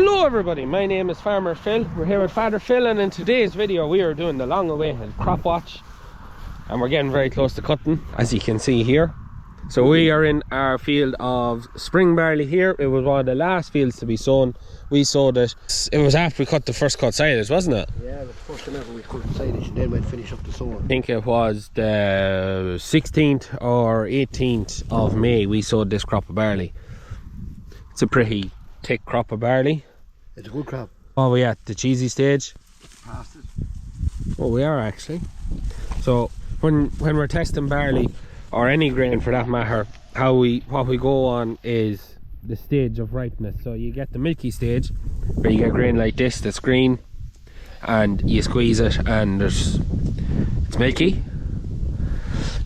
Hello everybody, my name is Farmer Phil. We're here with Father Phil, and in today's video we are doing the long awaited crop watch, and we're getting very close to cutting, as you can see here. So we are in our field of spring barley here. It was one of the last fields to be sown. We sowed it. It was after we cut the first cut silage, wasn't it? Yeah, it was the first time ever we cut silage, and then we'd finish up the sowing. I think it was the 16th or 18th of May we sowed this crop of barley. It's a pretty thick crop of barley. It's a good crop. Oh, we at the cheesy stage? Past it. Oh, we are actually. So when we're testing barley, or any grain for that matter, what we go on is the stage of ripeness. So you get the milky stage, where you get grain like this that's green, and you squeeze it and it's milky.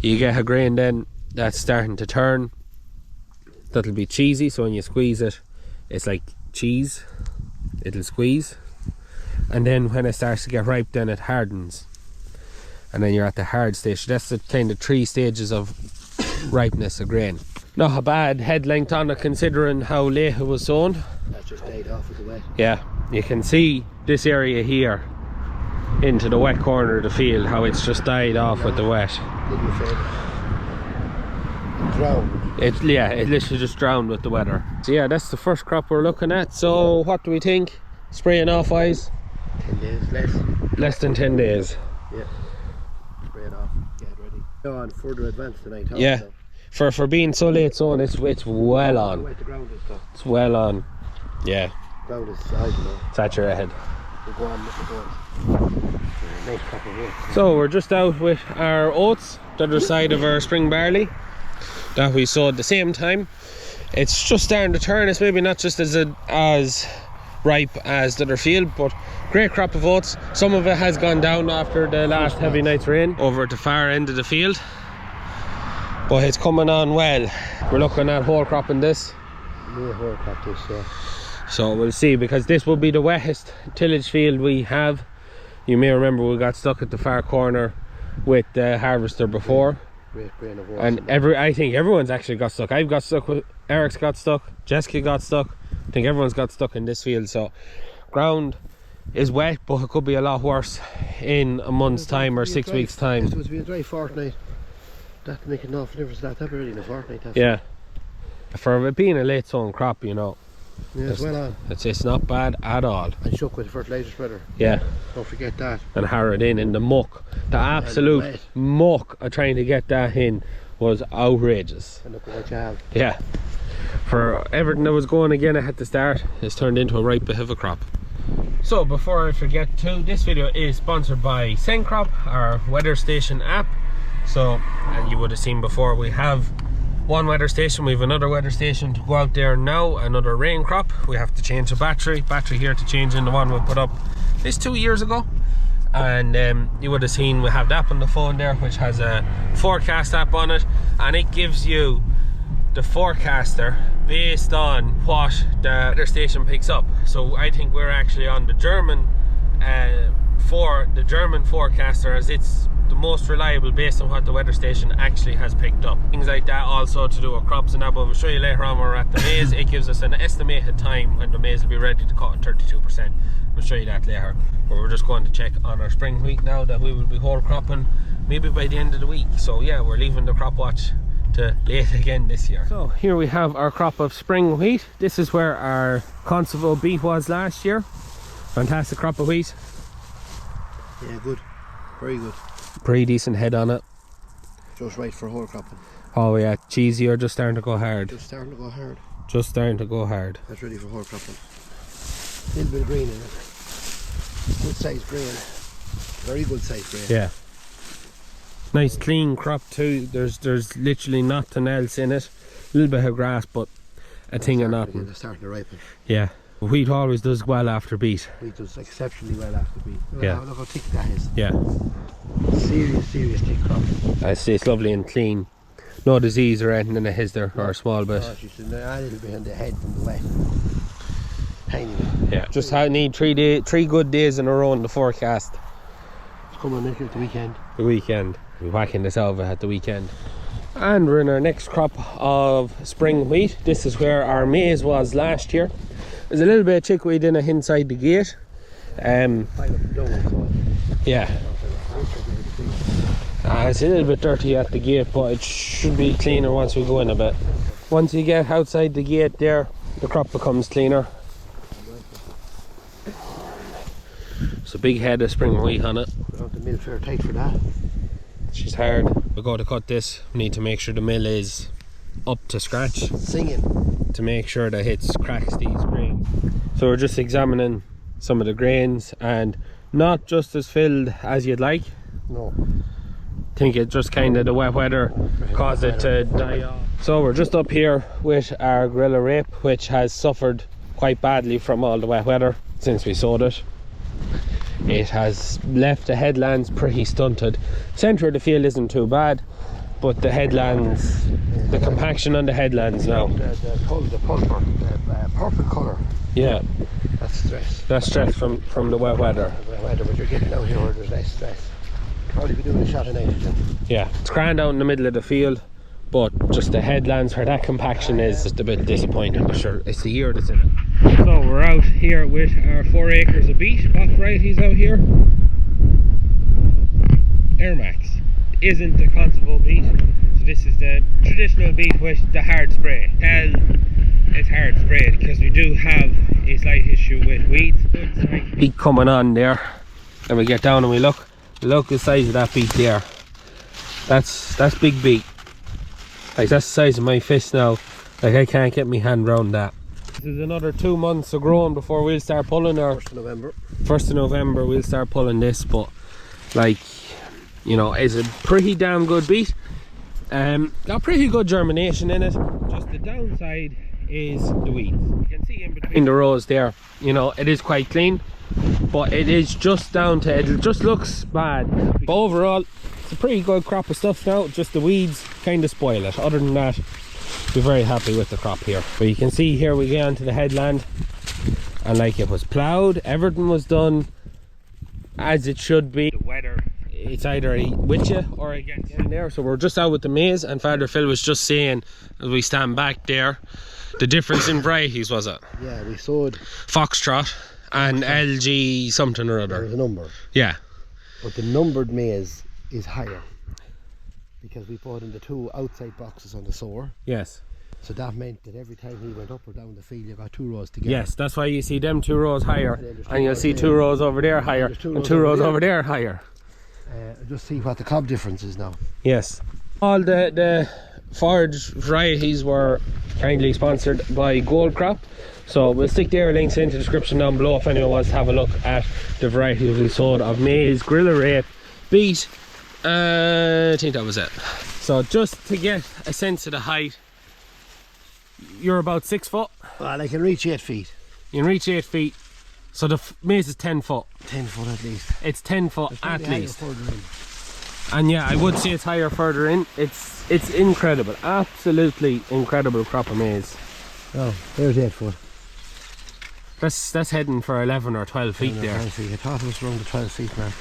You get a grain then that's starting to turn, that'll be cheesy. So when you squeeze it, it's like cheese, it'll squeeze. And then when it starts to get ripe, then it hardens, and then you're at the hard stage. That's the kind of 3 stages of ripeness of grain. Not a bad head length on it considering how late it was sown. That just died off with the wet. Yeah, you can see this area here into the wet corner of the field, how it's just died off with the wet. Didn't fade. It drowned. It literally just drowned with the weather. So yeah, that's the first crop we're looking at. So what do we think? Spraying off wise? 10 days less. Less than 10 days. Yeah. Spray it off, get it ready. Go on further advanced than I thought. Yeah. So. For being so late sown, it's well on. Wet the ground is though. It's well on. Yeah. Ground is, I don't know. Saturated. We'll go on with the boys. Nice crop of work. So we're just out with our oats, the other side of our spring barley that we sowed at the same time. It's just starting to turn. It's maybe not just as ripe as the other field, but great crop of oats. Some of it has gone down after the last heavy night's rain over at the far end of the field, but it's coming on well. We're looking at whole crop in this. Yeah, whole crop this, yeah. So we'll see, because this will be the wettest tillage field we have. You may remember we got stuck at the far corner with the harvester before. Great grain of oats. And I think everyone's actually got stuck. I've got stuck, Eric's got stuck, Jessica got stuck. I think everyone's got stuck in this field. So ground is wet, but it could be a lot worse in a month's time or 6 weeks time. It was be a dry fortnight. That'd make an awful difference. That'd be ready in a fortnight. Yeah. For it being a late sown crop, you know. Yeah, it's well on. It's not bad at all. And shook with the fertiliser spreader. Yeah. Don't forget that. And harrowed in the muck. The absolute muck of trying to get that in was outrageous. And look at what you have. Yeah. For everything that was going again at the start, it's turned into a right bit of a crop. So before I forget to, this video is sponsored by Crop, our weather station app. So, and you would have seen before, we have one weather station, we have another weather station to go out there now, another rain crop. We have to change the battery here to change in the one we put up this 2 years ago. And you would have seen we have the app on the phone there, which has a forecast app on it, and it gives you the forecaster based on what the weather station picks up. So I think we're actually on the German forecaster, as it's the most reliable based on what the weather station actually has picked up. Things like that also to do with crops and that, but we'll show you later on when we're at the maize. It gives us an estimated time when the maize will be ready to cut at 32%. We'll show you that later. But we're just going to check on our spring wheat now that we will be whole cropping maybe by the end of the week. So yeah, we're leaving the crop watch to late again this year. So here we have our crop of spring wheat. This is where our Consovo beet was last year. Fantastic crop of wheat. Yeah, good. Very good. Pretty decent head on it. Just right for whole cropping. Oh yeah, cheesy or just starting to go hard? Just starting to go hard. Just starting to go hard. That's ready for whole cropping. A little bit of green in it. Good size grain. Very good size grain. Yeah. Nice clean crop too. There's literally nothing else in it. A little bit of grass, but a thing of nothing. They're starting to ripen. Yeah. Wheat always does well after beet. Wheat does exceptionally well after beet. Yeah. Look how thick that is. Yeah. Serious thick crop. It's lovely and clean. No disease or anything in it, is there? Or a small bit? No, she's a little bit on the head from the wet. Tiny bit. Yeah. Just need 3 good days in a row in the forecast. It's coming at the weekend. The weekend. We're whacking this over at the weekend. And we're in our next crop of spring wheat. This is where our maize was last year. There's a little bit of chickweed in it inside the gate. Yeah. It's a little bit dirty at the gate, but it should be cleaner once we go in a bit. Once you get outside the gate there, the crop becomes cleaner. It's a big head of spring wheat on it. We don't have the mill fair tight for that. She's hard. We go to cut this, we need to make sure the mill is up to scratch. Singing. To make sure that it cracks these grains. So we're just examining some of the grains, and not just as filled as you'd like. No. I think it just kind of the wet weather caused it to die off. So we're just up here with our gorilla rape, which has suffered quite badly from all the wet weather since we sowed it. It has left the headlands pretty stunted. Centre of the field isn't too bad, but the headlands, the compaction on the headlands now. The purple colour. Yeah. That's stress. That's stress from the wet weather. The wet weather, but you're getting out here where there's less stress. Probably be doing a shot of nitrogen. Yeah, it's grand out in the middle of the field, but just the headlands where that compaction is just a bit disappointing. But sure, it's the year that's in it. So we're out here with our 4 acres of beet. What variety's out here? Airmax. Isn't the constable beet. So this is the traditional beet with the hard spray. It's hard sprayed because we do have a slight issue with weeds. Beet coming on there, and we get down and we look the size of that beet there. That's big beet. Like, that's the size of my fist now. Like, I can't get my hand around that. This is another 2 months of growing before we'll start pulling our 1st of November. 1st of November we'll start pulling this, but like, you know, it's a pretty damn good beet. Got pretty good germination in it. Just the downside is the weeds. You can see in between the rows there, you know, it is quite clean, but it is just down to, it just looks bad. But overall, it's a pretty good crop of stuff now. Just the weeds kind of spoil it. Other than that, we're very happy with the crop here. But you can see here we get onto the headland, and like, it was ploughed, everything was done as it should be. The weather, it's either with you or against you in there. So we're just out with the maize, and Father Phil was just saying, as we stand back there, the difference in varieties, was it? Yeah, we sowed Foxtrot and LG something or other. There's a number. Yeah. But the numbered maize is higher because we put in the 2 outside boxes on the sower. Yes. So that meant that every time he went up or down the field, you got 2 rows together. Yes, that's why you see them 2 rows higher, and you'll see 2 there. rows over there higher, and 2 rows over there higher. Just see what the cob difference is now. Yes. All the forage varieties were kindly sponsored by Gold Crop, so we'll stick their links in the description down below if anyone wants to have a look at the varieties we sowed of maize, gorilla rape, beet, I think that was it. So just to get a sense of the height, you're about 6 foot. Well, I can reach 8 feet. You can reach 8 feet, so the maize is 10 foot. 10 foot at least. It's 10 foot at least. Further in. And yeah, I would say it's higher further in. It's incredible, absolutely incredible crop of maize. Oh, there's 8 foot. That's heading for 11 or 12 feet there. 12 feet. I thought it was around the 12 feet mark.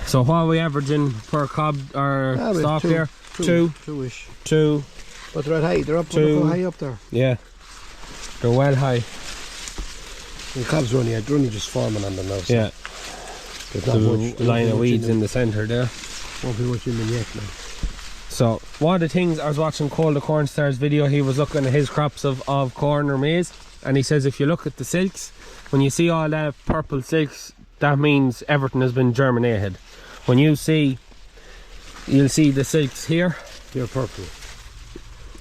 So what are we averaging per cob or stalk there? 2. 2-ish. 2. But they're at high. They're up 2. high up there. Yeah. They're well high. The cobs are only just forming on them now. So yeah. there's not much. Line of weeds in the centre there. Won't be much in them yet now. So one of the things, I was watching Cole the Corn Star's video, he was looking at his crops of corn or maize, and he says if you look at the silks, when you see all that purple silks, that means everything has been germinated. When you'll see the silks here, they're purple.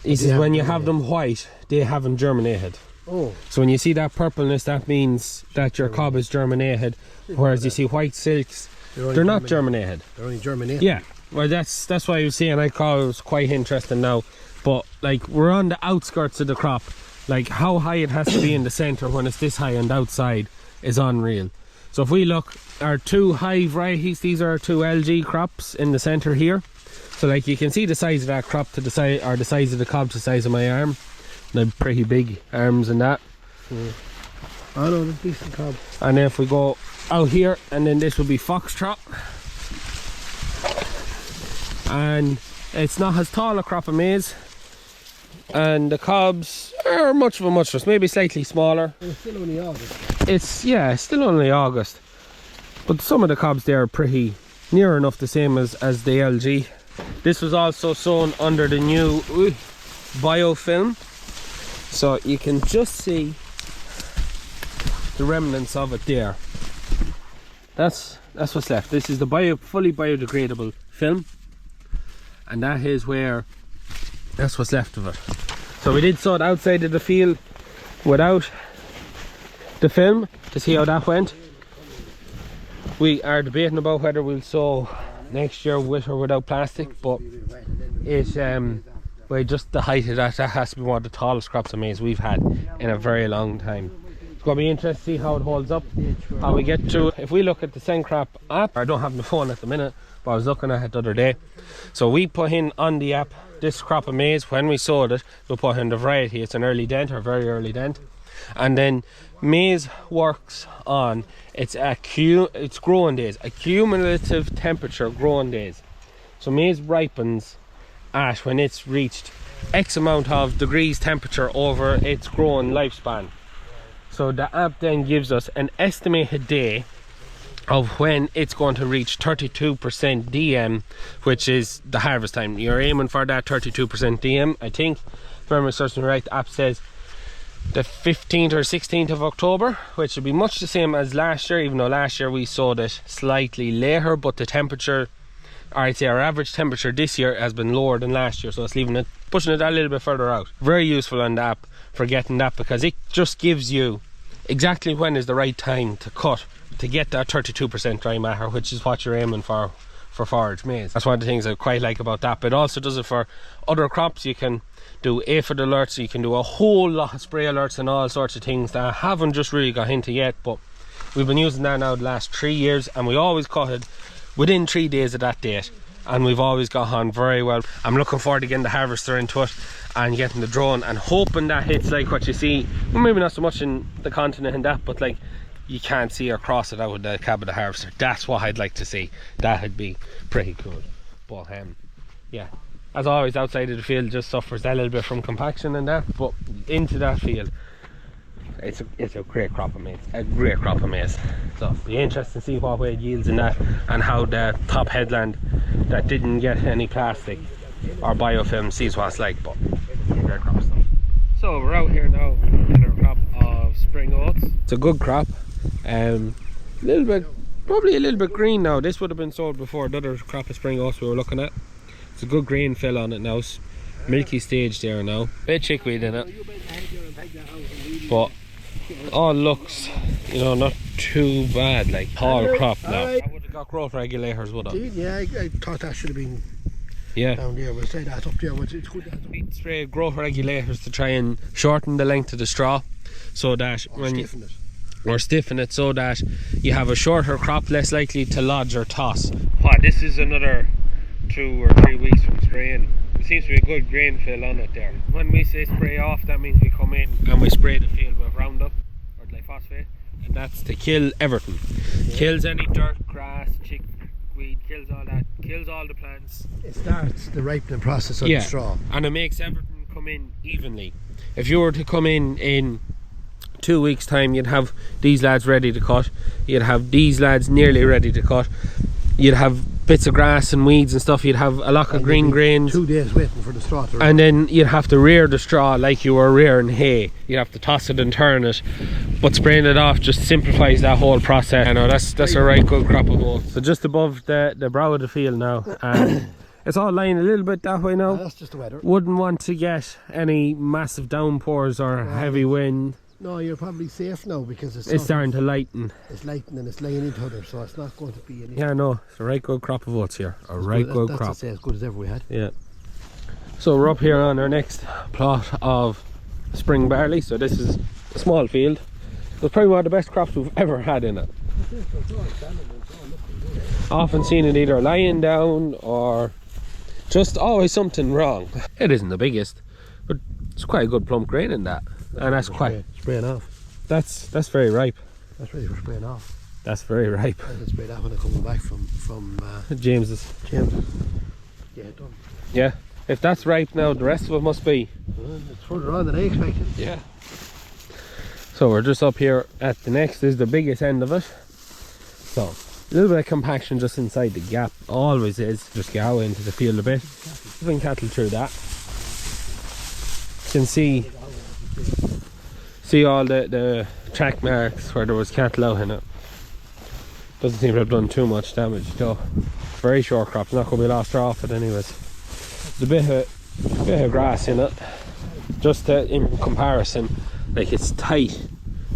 He says when you have them white, they haven't germinated. Oh. So when you see that purpleness, that means that your cob is germinated, whereas you see white silks, they're not germinated. They're only germinated. Yeah. Well, that's why I was saying, I thought it was quite interesting now. But like, we're on the outskirts of the crop. Like, how high it has to be in the centre when it's this high on the outside is unreal. So if we look, our 2 high varieties, these are our 2 LG crops in the centre here. So like, you can see the size of that crop to the size, or the size of the cob to the size of my arm. They're pretty big arms and that. I know, there's decent cob. And then if we go out here, and then this would be Foxtrot. And it's not as tall a crop of maize and the cobs are much of a muchness, maybe slightly smaller. It's still only August. It's still only August, but some of the cobs there are pretty near enough the same as the LG. This was also sown under the new biofilm, so you can just see the remnants of it there. That's what's left. This is the fully biodegradable film, and that's what's left of it. So we did sow it outside of the field without the film to see how that went. We are debating about whether we'll sow next year with or without plastic, but well, just the height of that has to be one of the tallest crops of maize we've had in a very long time. It's going to be interesting to see how it holds up, how we get through. If we look at the Sencrop app, I don't have my phone at the minute, but I was looking at it the other day. So we put in on the app this crop of maize. When we sowed it, we put in the variety. It's an early dent or very early dent, and then maize works on its growing days, accumulative temperature growing days. So maize ripens at when it's reached X amount of degrees temperature over its growing lifespan. So the app then gives us an estimated day of when it's going to reach 32% DM, which is the harvest time. You're aiming for that 32% DM. I think, if I remember searching right, the app says the 15th or 16th of October, which would be much the same as last year, even though last year we sowed it slightly later, but the temperature, or I'd say our average temperature this year has been lower than last year, so it's pushing it a little bit further out. Very useful on the app for getting that, because it just gives you exactly when is the right time to cut to get that 32% dry matter, which is what you're aiming for forage maize. That's one of the things I quite like about that. But it also does it for other crops. You can do aphid alerts, you can do a whole lot of spray alerts and all sorts of things that I haven't just really got into yet, but we've been using that now the last 3 years, and we always cut it within 3 days of that date, and we've always got on very well. I'm looking forward to getting the harvester into it and getting the drone and hoping that it's like what you see, well, maybe not so much in the continent and that, but like you can't see across it out with the cab of the harvester. That's what I'd like to see. That'd be pretty cool. But yeah, as always, outside of the field just suffers a little bit from compaction and that, but into that field it's a great crop of maize, so it'll be interesting to see what way it yields in that, and how the top headland that didn't get any plastic or biofilm sees what it's like. But great crop stuff. So we're out here now in our crop of spring oats. It's a good crop, probably a little bit green now. This would have been sold before the other crop of spring oats we were looking at. It's a good grain fill on it now, milky stage there now, bit of chickweed in it, but all looks, you know, not too bad. Like tall crop now. I would have got growth regulators, would I? Yeah, I thought that should have been down there. We'll say that up there, but it's good. We spray growth regulators to try and shorten the length of the straw, so that stiffen it, so that you have a shorter crop, less likely to lodge or toss. This is another 2 or 3 weeks from spraying. There seems to be a good grain fill on it there. When we say spray off, that means we come in and we spray the field with Roundup or glyphosate, and that's to kill everything. Kills any dirt, grass, chickweed, kills all that, kills all the plants. It starts the ripening process of the straw, and it makes everything come in evenly. If you were to come in 2 weeks time, you'd have these lads ready to cut, you'd have these lads nearly ready to cut, you'd have bits of grass and weeds and stuff, you'd have a lot of green grains. 2 days waiting for the straw to and then you'd have to rear the straw like you were rearing hay. You'd have to toss it and turn it, but spraying it off just simplifies that whole process. I know that's a right good crop of oats. So just above the brow of the field now, and it's all lying a little bit that way now. That's just the weather. Wouldn't want to get any massive downpours or heavy wind. No, you're probably safe now, because it's starting to lighten. It's lighting and it's laying into other, so it's not going to be any. Yeah, no, it's a right good crop of oats here. Good crop. That's as good as ever we had. Yeah. So we're up here on our next plot of spring barley. So this is a small field. It's probably one of the best crops we've ever had in it. Often seen it either lying down or just always something wrong. It isn't the biggest, but it's quite a good plump grain in that. And that's quite spraying off. That's very ripe. That's ready for spraying off. That's very ripe. I can spray that when I come back from James's. Yeah, done. Yeah. If that's ripe now, the rest of it must be. It's further on than I expected. Yeah. So we're just up here at the next, this is the biggest end of it. So a little bit of compaction just inside the gap, always is. Just get out into the field a bit. Moving cattle through that. You can see all the track marks where there was cattle out in it. Doesn't seem to have done too much damage though. Very short crop, not going to be lost or off it anyways. There's a bit of grass in it. Just in comparison, like it's tight,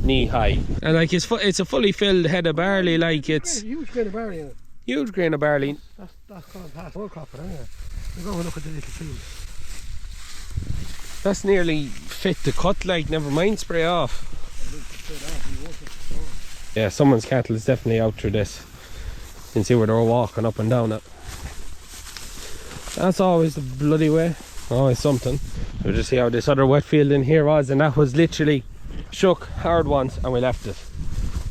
knee high, and like it's a fully filled head of barley. Like it's huge grain of barley in it. Huge grain of barley. That's gone past all crop, but anyway, we're going to look at the little field. That's nearly fit to cut. Like never mind spray off. Yeah, someone's cattle is definitely out through this. You can see where they're walking up and down it. That's always the bloody way. Always something. We'll just see how this other wet field in here was, and that was literally shook hard once and we left it.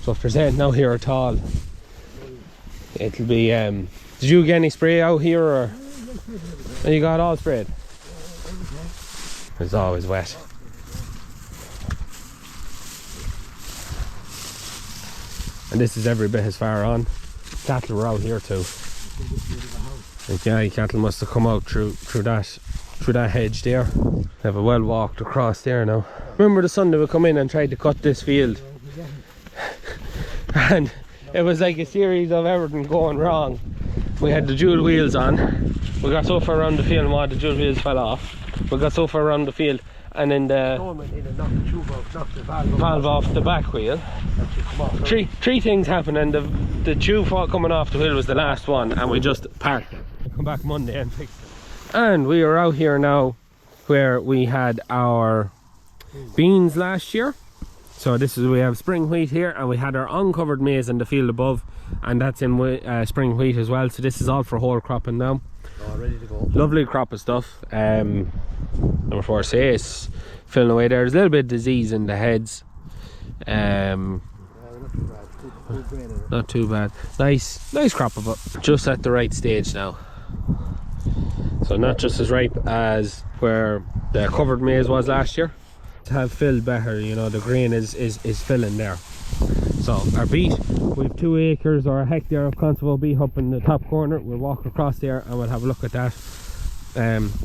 So if there's anything now here at all, it'll be did you get any spray out here, or and you got all sprayed? It's always wet. And this is every bit as far on. Cattle were out here too. Like, yeah, cattle must have come out through that hedge there. They have a well walked across there now. Remember the Sunday we come in and tried to cut this field, and it was like a series of everything going wrong. We had the dual wheels on. We got so far around the field and one of the dual wheels fell off. We got so far around the field and then the valve off the back wheel. Three things happened, and the tube coming off the wheel was the last one, and we just parked it. We'll come back Monday and fix it. And we are out here now where we had our beans last year. So this is, we have spring wheat here, and we had our uncovered maize in the field above, and that's in spring wheat as well. So this is all for whole cropping now. Oh, ready to go. Lovely crop of stuff. Number 4 say it's filling away there. There's a little bit of disease in the heads. Not too bad. Nice crop of it. Just at the right stage now. So not just as ripe as where the covered maize was last year. To have filled better, you know, the grain is filling there. So our beet, we've 2 acres or a hectare of Conservo beet up in the top corner. We'll walk across there and we'll have a look at that.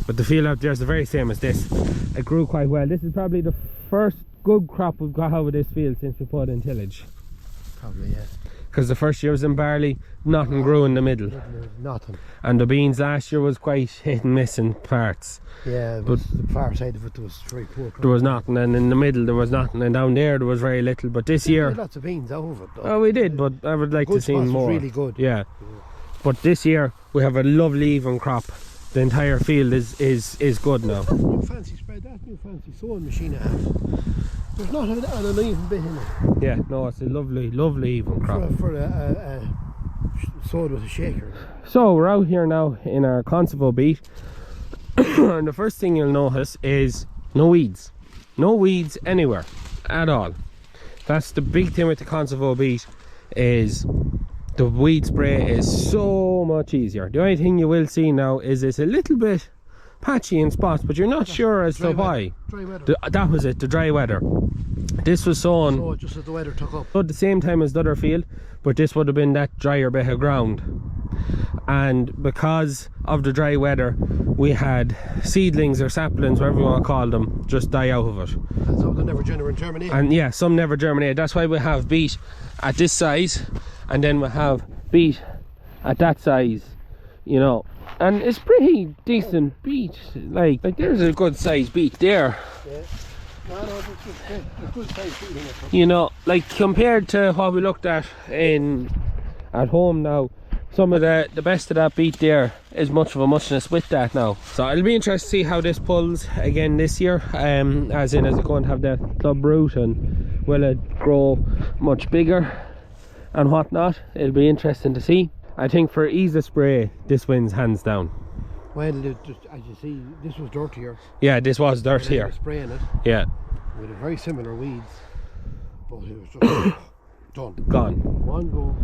But the field out there is the very same as this. It grew quite well. This is probably the first good crop we've got out of this field since we put in tillage. Probably, yeah. Because the first year was in barley, nothing grew in the middle. Nothing. And the beans last year was quite hit and miss in parts. Yeah, but the far side of it there was very poor crop. There was nothing, and in the middle there was nothing, and down there was very little. But this year, we had lots of beans out of it though. Oh, we did, but I would like to see more. Was really good. Yeah. But this year we have a lovely even crop. The entire field is good now. That new fancy spread, that new fancy sowing machine I have. There's not an uneven bit in it. Yeah, no, it's a lovely even crop. For a sowed with a shaker. So we're out here now in our Conservo beet. And the first thing you'll notice is no weeds. No weeds anywhere at all. That's the big thing with the Conservo beet, is the weed spray is so much easier. The only thing you will see now is it's a little bit patchy in spots, but you're not sure as to why. Dry weather. That was it, the dry weather. This was sown so just as the weather took up. at the same time as the other field, but this would have been that drier bit of ground. And because of the dry weather, we had seedlings or saplings, whatever you want to call them, just die out of it. And some they never germinate. And yeah, some never germinate. That's why we have beet at this size, and then we have beet at that size, you know. And it's pretty decent beet. Like there's a good size beet there. Yeah. No, it's good size beet in it. You know, like compared to what we looked at at home now, some of the best of that beet there is much of a muchness with that now. So it'll be interesting to see how this pulls again this year, as in is it going to have that club root, and will it grow much bigger and whatnot. It'll be interesting to see. I think for ease of spray, this wins hands down. Well, as you see, this was dirtier. Yeah, this was dirtier. Spraying it. Yeah. With a very similar weeds, but it was just done. Gone. One go,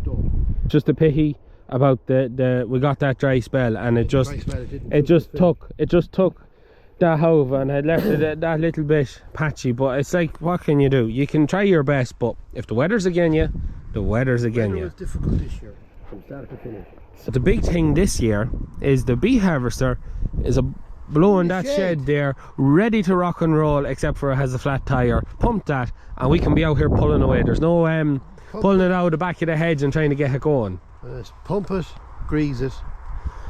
done. Just a pity about the we got that dry spell, and it just took that hove and had left it that little bit patchy. But it's like, what can you do? You can try your best, but if the weather's again you, the weather's again you. It was difficult this year from start to finish. So the big thing this year is the bee harvester is blowing that shed there, ready to rock and roll, except for it has a flat tire. Pump that and we can be out here pulling away. There's no pulling it out of the back of the hedge and trying to get it going. Pump it, grease it,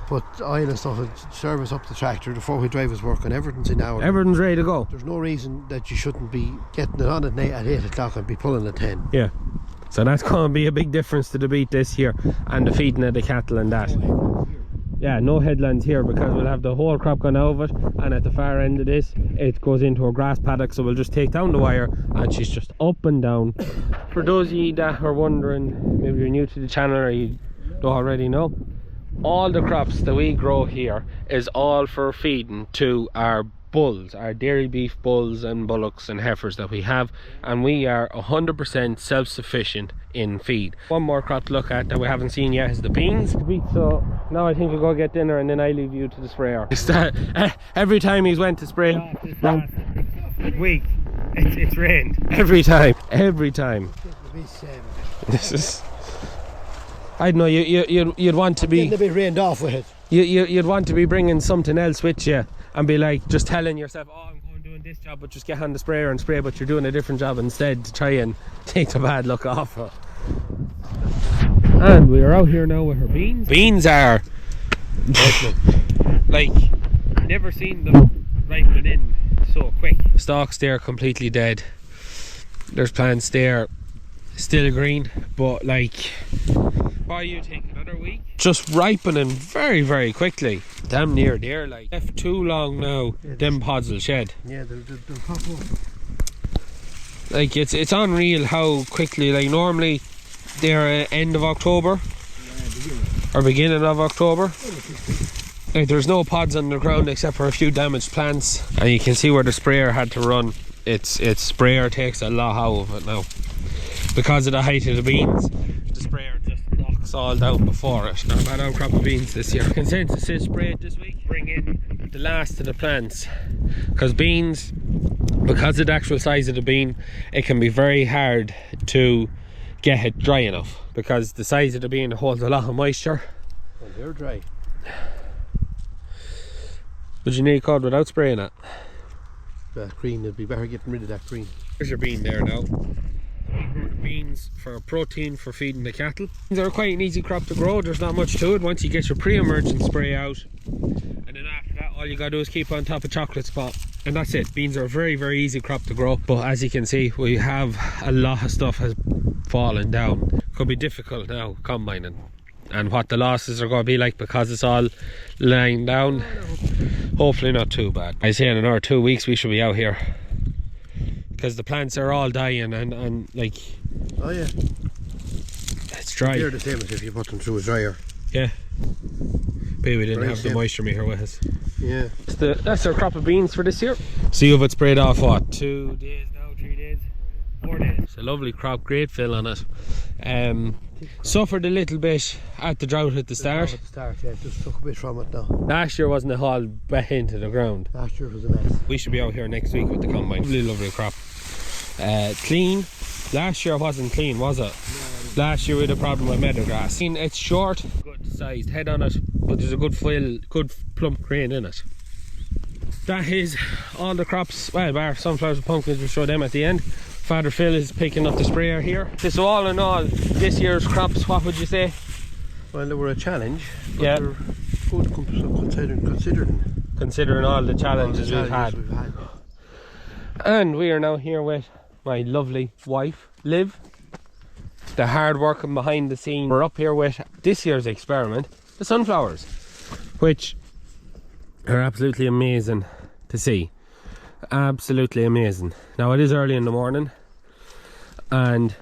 put oil and stuff, and service up the tractor. The 4-wheel drive is working, everything's in order. Everything's ready to go. There's no reason that you shouldn't be getting it on at 8 o'clock and be pulling at 10. Yeah, so that's going to be a big difference to the beet this year, and the feeding of the cattle and that. Yeah, no headlands here, because we'll have the whole crop gone over it, and at the far end of this it goes into a grass paddock, so we'll just take down the wire and she's just up and down. For those of you that are wondering, maybe you're new to the channel or you don't already know, all the crops that we grow here is all for feeding to our bulls, our dairy beef bulls and bullocks and heifers that we have, and we are 100% self-sufficient in feed. One more crop to look at that we haven't seen yet is the beans. So now I think we'll go get dinner and then I leave you to the sprayer. Every time he's went to spray this last week, it's rained. Every time. This is, I don't know, you'd want to be getting a bit rained off with it. You'd want to be bringing something else with you and be like, just telling yourself, oh, I'm going doing this job, but just get on the sprayer and spray, but you're doing a different job instead to try and take the bad luck off her. And we are out here now with her beans. Beans are like, never seen them ripen in so quick. Stalks there completely dead. There's plants there still green, but like, what do you think, another week? Just ripening very, very quickly. Damn near there, like, left too long now, them pods will shed. Yeah, they'll pop up. Like, it's unreal how quickly, like, normally they're end of October, or beginning of October. Like, there's no pods on the ground except for a few damaged plants, and you can see where the sprayer had to run. Its sprayer takes a lot out of it now. Because of the height of the beans, the sprayer just knocks all down before it. Not a bad outcrop of beans this year. Consensus is spray it this week, bring in the last of the plants. Because beans, because of the actual size of the bean, it can be very hard to get it dry enough. Because the size of the bean holds a lot of moisture. Well, they're dry. But you need EirCode without spraying it. That green, it'd be better getting rid of that green. There's your bean there now. Beans for protein for feeding the cattle. They're quite an easy crop to grow. There's not much to it once you get your pre-emergent spray out, and then after that all you gotta do is keep on top of chocolate spot, and that's it. Beans are a very, very easy crop to grow, but as you can see, we have a lot of stuff has fallen down. Could be difficult now combining, and what the losses are going to be like because it's all lying down. Hopefully not too bad. I say in another 2 weeks we should be out here, because the plants are all dying and like, oh yeah, it's dry. they're the same as if you put them through a dryer. Yeah, maybe we didn't Very have the same. moisture meter with us. Yeah, that's our crop of beans for this year. See if it's sprayed off, what, 2 days now, 3 days, 4 days. It's a lovely crop, great fill on it. Suffered a little bit at the drought at the start. Yeah, just took a bit from it now. Last year wasn't it all back into the ground. Last year was a mess. We should be out here next week with the combine. Lovely crop. Clean. Last year wasn't clean, was it? No. Last year we had a problem with meadow grass. It's short, good sized head on it, but there's a good fill, good plump grain in it. That is all the crops, well, bar sunflowers and pumpkins, we'll show them at the end. Father Phil is picking up the sprayer here. So all in all, this year's crops, what would you say? Well, they were a challenge, but yeah, they're good considering all the challenges we've had. And we are now here with my lovely wife, Liv. The hard working behind the scenes. We're up here with this year's experiment, the sunflowers, which are absolutely amazing to see. Absolutely amazing. Now it is early in the morning, and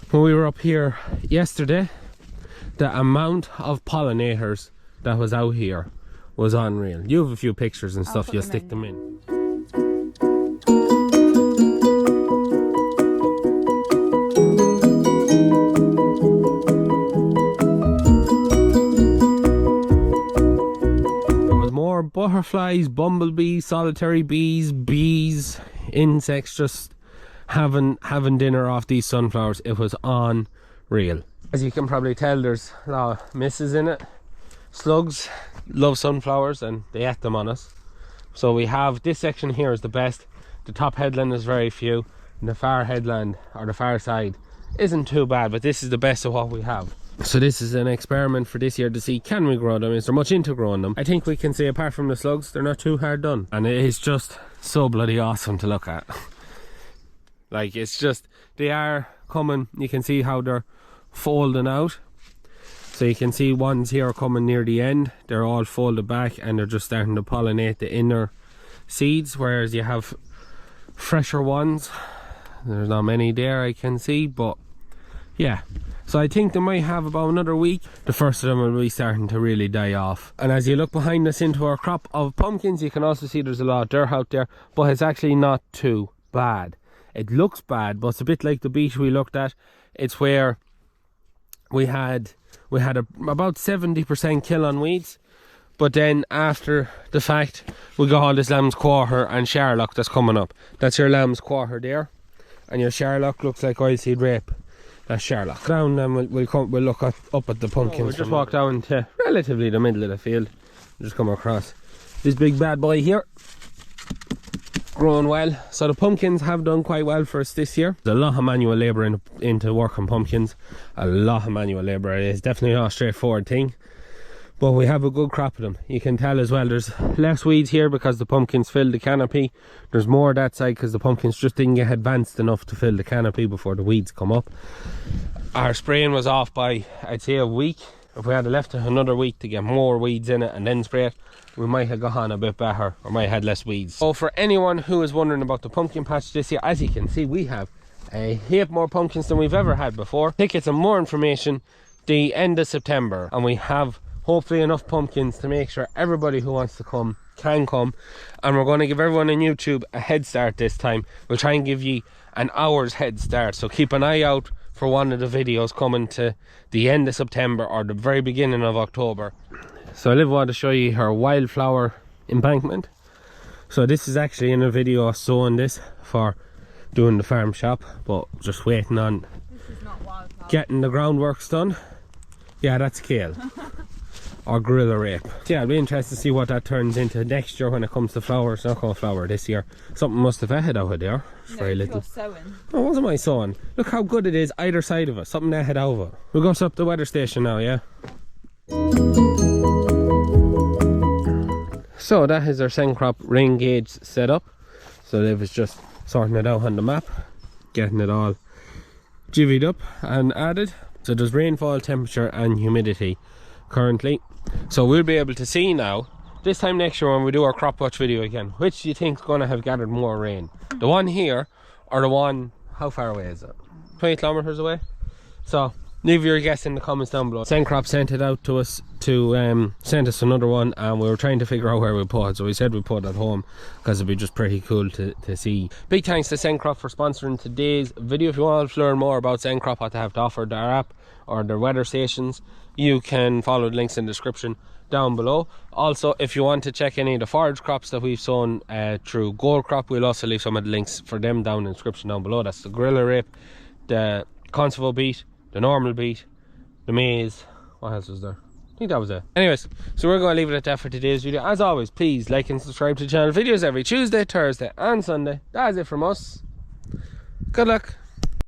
when we were up here yesterday, the amount of pollinators that was out here was unreal. You have a few pictures and stuff, you'll stick them in. butterflies, bumblebees, solitary bees, bees, insects just having dinner off these sunflowers. It was unreal. As you can probably tell, there's a lot of misses in it. Slugs love sunflowers and they ate them on us. So we have this section here is the best. The top headland is very few, and the far headland or the far side isn't too bad, but this is the best of what we have. So this is an experiment for this year to see, can we grow them? Is there much into growing them? I think we can say, apart from the slugs, they're not too hard done, and it is just so bloody awesome to look at. Like, it's just, they are coming, you can see how they're folding out. So you can see ones here coming near the end, they're all folded back and they're just starting to pollinate the inner seeds, whereas you have fresher ones. There's not many there I can see, but yeah. So I think they might have about another week. The first of them will be starting to really die off. And as you look behind us into our crop of pumpkins, you can also see there's a lot of dirt out there, but it's actually not too bad. It looks bad, but it's a bit like the beet we looked at. It's where we had about 70% kill on weeds, but then after the fact we got all this lamb's quarter and Sherlock that's coming up. That's your lamb's quarter there, and your Sherlock looks like oilseed rape. That's Sherlock. Down and we'll look up at the pumpkins. We'll just walk down to relatively the middle of the field. Just come across this big bad boy here, growing well. So the pumpkins have done quite well for us this year. There's a lot of manual labour into working pumpkins. A lot of manual labour. It is definitely not a straightforward thing, but we have a good crop of them. You can tell as well there's less weeds here because the pumpkins filled the canopy. There's more that side because the pumpkins just didn't get advanced enough to fill the canopy before the weeds come up. Our spraying was off by, I'd say, a week. If we had left it another week to get more weeds in it and then spray it, we might have got on a bit better, or might have had less weeds. So for anyone who is wondering about the pumpkin patch this year, as you can see, we have a heap more pumpkins than we've ever had before. Tickets and more information the end of September, and we have hopefully enough pumpkins to make sure everybody who wants to come can come. And we're going to give everyone on YouTube a head start this time. We'll try and give you an hour's head start, so keep an eye out for one of the videos coming to the end of September or the very beginning of October. So I want to show you her wildflower embankment. So this is actually in a video of sowing this for doing the farm shop, but just waiting on this is not wildflower. Getting the groundworks done. Yeah, that's kale. Or gorilla rape. So yeah, I'll be interested to see what that turns into next year when it comes to flowers. It's not going to flower this year. Something must have had out of there. No, very little. Sowing. Oh, what am I sowing? Look how good it is either side of it. Something that had over. We'll go up the weather station now, yeah? So that is our Sencrop rain gauge set up. So Liv is just sorting it out on the map, getting it all jivvied up and added. So there's rainfall, temperature and humidity currently. So we'll be able to see now, this time next year when we do our crop watch video again, which do you think is going to have gathered more rain? The one here or the one, how far away is it? 20 kilometers away? So leave your guess in the comments down below. Sencrop sent it out to us to send us another one, and we were trying to figure out where we put it, so we said we put it at home because it'd be just pretty cool to see. Big thanks to Sencrop for sponsoring today's video. If you want to learn more about Sencrop, what they have to offer, their app or their weather stations, you can follow the links in the description down below. Also, if you want to check any of the forage crops that we've sown through Gold Crop, we'll also leave some of the links for them down in the description down below. That's the gorilla rape, the Conservo beet, the normal beet, the maize. What else was there? I think that was it. Anyways, so we're going to leave it at that for today's video. As always, please like and subscribe to the channel. Videos every Tuesday, Thursday and Sunday. That's it from us. Good luck.